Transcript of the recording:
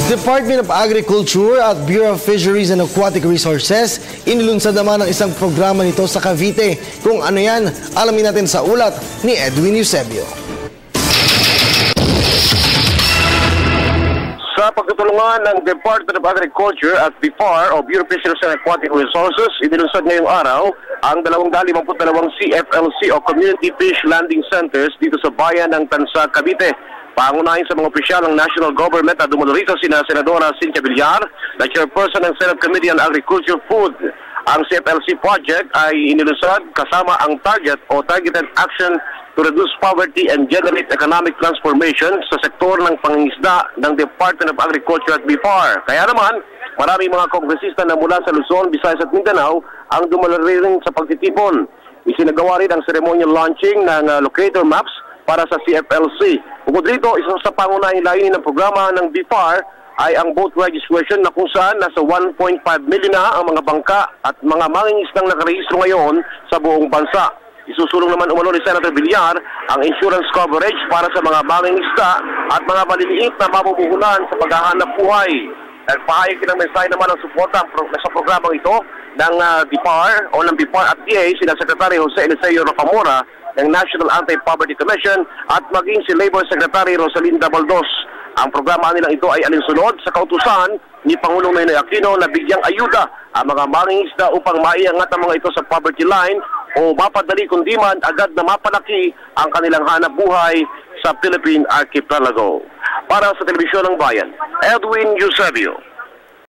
Department of Agriculture at Bureau of Fisheries and Aquatic Resources inilunsad naman ang isang programa nito sa Cavite. Kung ano yan, alamin natin sa ulat ni Edwin Eusebio. Sa pagtutulungan ng Department of Agriculture at BIFAR o Bureau of Fisheries and Aquatic Resources, inilunsad ngayong araw ang 252 CFLC o Community Fish Landing Centers dito sa bayan ng Tansa, Cavite. Pangunahin sa mga opisyal ng national government at dumalo rito sina Senadora Cynthia Villar, na chairperson ng Senate Committee on Agriculture Food. Ang CFLC project ay inilusad kasama ang targeted action to reduce poverty and generate economic transformation sa sektor ng pangingisda ng Department of Agriculture at BIFAR. Kaya naman, maraming mga kongresista na mula sa Luzon, Visayas at Mindanao ang dumalo rin sa pagtitipon. Isinagawa rin ang ceremonial launching ng locator maps para sa CFLC. Bukod rito, isang sa pangunahing layunin ng programa ng BIFAR ay ang boat registration na kung saan nasa 1.5 million na ang mga bangka at mga mangingisdang nakarehistro ngayon sa buong bansa. Isusulong naman umano ni Senator Villar ang insurance coverage para sa mga mangingisda at mga maliliit na mabubuhulan sa paghahanap buhay. Nagpahayag ng mensahe naman ng suporta sa programang ito ng BIFAR o ng BIFAR at DA, sina Secretary Jose Eliseo Rocamora ng National Anti-Poverty Commission at maging si Labor Secretary Rosalinda Baldos. Ang programa nilang ito ay alinsunod sa kautusan ni Pangulong Noynoy Aquino na bigyang ayuda ang mga mangingisda upang maiangat ang mga ito sa poverty line o mapadali kundi man agad na mapalaki ang kanilang hanap buhay sa Philippine Archipelago. Para sa Telebisyon ng Bayan, Edwin Eusebio.